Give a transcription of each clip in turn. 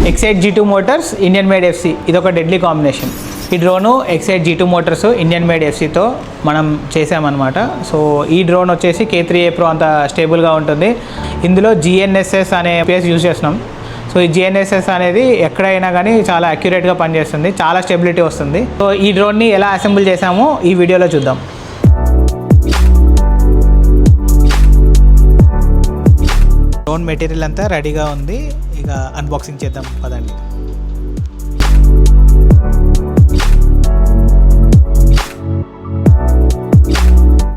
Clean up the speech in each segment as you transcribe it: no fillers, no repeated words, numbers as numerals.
Excite G2 motors Indian made FC ఇది ఒక deadly combination. ఈ drone excite G2 motors Indian made FCతో మనం చేసామన్నమాట. సో ఈ డ్రోన్ వచ్చేసి K3A Pro అంత స్టేబుల్గా ఉంటుంది. ఇందులో GNSS అనే పేస్ యూజ్ చేస్తున్నాం. సో ఈ GNSS అనేది ఎక్కడైనా కానీ చాలా అక్యురేట్గా పనిచేస్తుంది, చాలా స్టెబిలిటీ వస్తుంది. సో ఈ డ్రోన్ని ఎలా అసెంబుల్ చేసామో ఈ వీడియోలో చూద్దాం. డ్రోన్ మెటీరియల్ అంతా రెడీగా ఉంది, ఇక అన్బాక్సింగ్ చేద్దాం పదండి.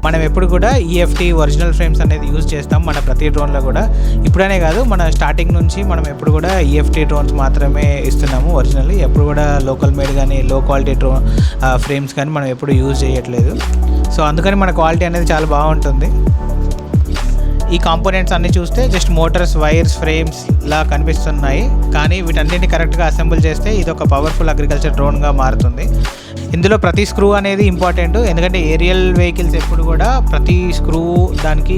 మనం ఎప్పుడు కూడా EFT ఒరిజినల్ ఫ్రేమ్స్ అనేది యూజ్ చేస్తాం మన ప్రతి డ్రోన్లో కూడా. ఇప్పుడనే కాదు, మన స్టార్టింగ్ నుంచి మనం ఎప్పుడు కూడా EFT డ్రోన్స్ మాత్రమే ఇస్తున్నాము ఒరిజినల్. ఎప్పుడు కూడా లోకల్ మేడ్ కానీ లో క్వాలిటీ డ్రోన్ ఫ్రేమ్స్ కానీ మనం ఎప్పుడు యూజ్ చేయట్లేదు. సో అందుకని మన క్వాలిటీ అనేది చాలా బాగుంటుంది. ఈ కాంపోనెంట్స్ అన్నీ చూస్తే జస్ట్ మోటార్స్, వైర్స్, ఫ్రేమ్స్ లా కనిపిస్తున్నాయి, కానీ వీటన్నిటిని కరెక్ట్గా అసెంబుల్ చేస్తే ఇది ఒక పవర్ఫుల్ అగ్రికల్చర్ డ్రోన్గా మారుతుంది. ఇందులో ప్రతి స్క్రూ అనేది ఇంపార్టెంట్, ఎందుకంటే ఏరియల్ వెహికల్స్ ఎప్పుడు కూడా ప్రతి స్క్రూ దానికి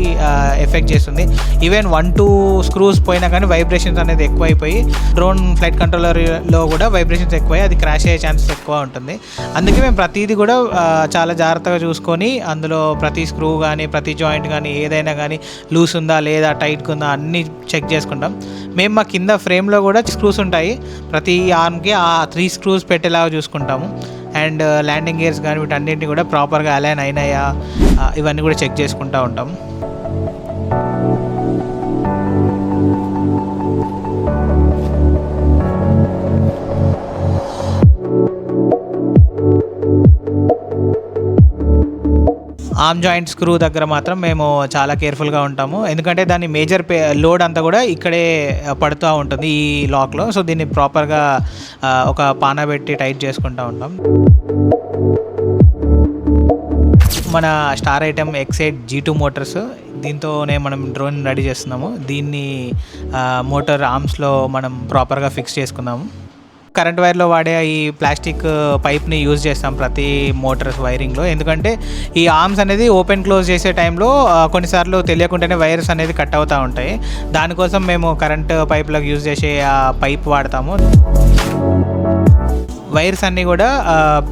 ఎఫెక్ట్ చేస్తుంది. ఈవెన్ 1-2 స్క్రూస్ పోయినా కానీ వైబ్రేషన్స్ అనేది ఎక్కువైపోయి డ్రోన్ ఫ్లైట్ కంట్రోలర్లో కూడా వైబ్రేషన్స్ ఎక్కువై అది క్రాష్ అయ్యే ఛాన్సెస్ ఎక్కువ ఉంటుంది. అందుకే మేము ప్రతిదీ కూడా చాలా జాగ్రత్తగా చూసుకొని అందులో ప్రతి స్క్రూ కానీ ప్రతి జాయింట్ కానీ ఏదైనా కానీ లూస్ ఉందా లేదా టైట్గా ఉందా అన్నీ చెక్ చేసుకుంటాం. మేము మా కింద ఫ్రేమ్లో కూడా స్క్రూస్ ఉంటాయి, ప్రతి ఆర్మ్కి ఆ 3 స్క్రూస్ పెట్టేలాగా చూసుకుంటాము. అండ్ ల్యాండింగ్ గేర్స్ కానీ వీటన్నింటినీ కూడా ప్రాపర్గా అలైన్ అయినాయా ఇవన్నీ కూడా చెక్ చేసుకుంటూ ఉంటాం. ఆర్మ్ జాయింట్ స్క్రూ దగ్గర మాత్రం మేము చాలా కేర్ఫుల్గా ఉంటాము, ఎందుకంటే దాని మేజర్ లోడ్ అంతా కూడా ఇక్కడే పడుతూ ఉంటుంది ఈ లాక్లో. సో దీన్ని ప్రాపర్గా ఒక పాన పెట్టి టైట్ చేసుకుంటూ ఉంటాం. మన star item excite G2 Motors, దీంతోనే మనం డ్రోన్ రెడీ చేస్తున్నాము. దీన్ని మోటార్ ఆర్మ్స్లో మనం ప్రాపర్గా ఫిక్స్ చేసుకున్నాము. కరెంట్ వైర్లో వాడే ఈ ప్లాస్టిక్ పైప్ని యూజ్ చేస్తాం ప్రతి మోటార్స్ వైరింగ్లో, ఎందుకంటే ఈ ఆర్మ్స్ అనేది ఓపెన్ క్లోజ్ చేసే టైంలో కొన్నిసార్లు తెలియకుండానే వైర్స్ అనేది కట్ అవుతూ ఉంటాయి. దానికోసం మేము కరెంట్ పైప్లకు యూజ్ చేసే ఆ పైప్ వాడతాము. వైర్స్ అన్నీ కూడా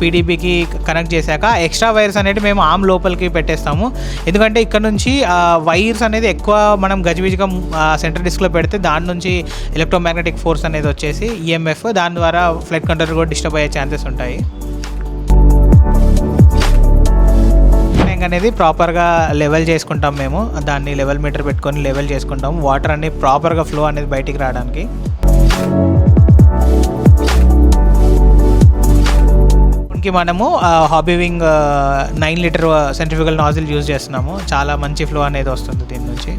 PDBకి కనెక్ట్ చేశాక ఎక్స్ట్రా వైర్స్ అనేది మేము ఆర్మ్ లోపలికి పెట్టేస్తాము, ఎందుకంటే ఇక్కడ నుంచి వైర్స్ అనేది ఎక్కువ మనం గజిబిజిగా సెంటర్ డిస్క్లో పెడితే దాని నుంచి ఎలక్ట్రోమాగ్నెటిక్ ఫోర్స్ అనేది వచ్చేసి EMF, దాని ద్వారా ఫ్లైట్ కంట్రోలర్ కూడా డిస్టర్బ్ అయ్యే ఛాన్సెస్ ఉంటాయి. ట్యాంక్ అనేది ప్రాపర్గా లెవెల్ చేసుకుంటాం మేము, దాన్ని లెవెల్ మీటర్ పెట్టుకొని లెవెల్ చేసుకుంటాం, వాటర్ అనేది ప్రాపర్గా ఫ్లో అనేది బయటికి రావడానికి. మనము hobby wing 9 litre centrifugal nozzle use చేస్తున్నాము, చాలా మంచి ఫ్లో అనేది వస్తుంది దీని నుంచి.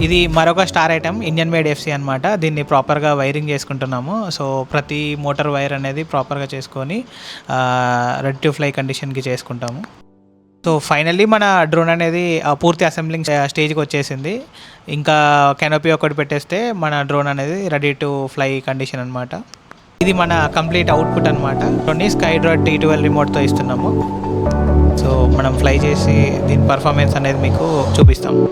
ఇది మరొక star item Indian made FC అనమాట. దీన్ని ప్రాపర్గా వైరింగ్ చేసుకుంటున్నాము. సో ప్రతి మోటార్ వైర్ అనేది ప్రాపర్గా చేసుకొని రెడీ టు ఫ్లై కండిషన్కి చేసుకుంటాము. సో ఫైనల్లీ మన డ్రోన్ అనేది పూర్తి అసెంబ్లింగ్ స్టేజ్కి వచ్చేసింది. ఇంకా కెనోపీ ఒకటి పెట్టేస్తే మన డ్రోన్ అనేది రెడీ టు ఫ్లై కండిషన్ అనమాట. ఇది మన కంప్లీట్ అవుట్పుట్ అనమాట. కొన్ని SkyDroid T12 రిమోట్తో ఇస్తున్నాము. సో మనం ఫ్లై చేసి దీని పర్ఫార్మెన్స్ అనేది మీకు చూపిస్తాము.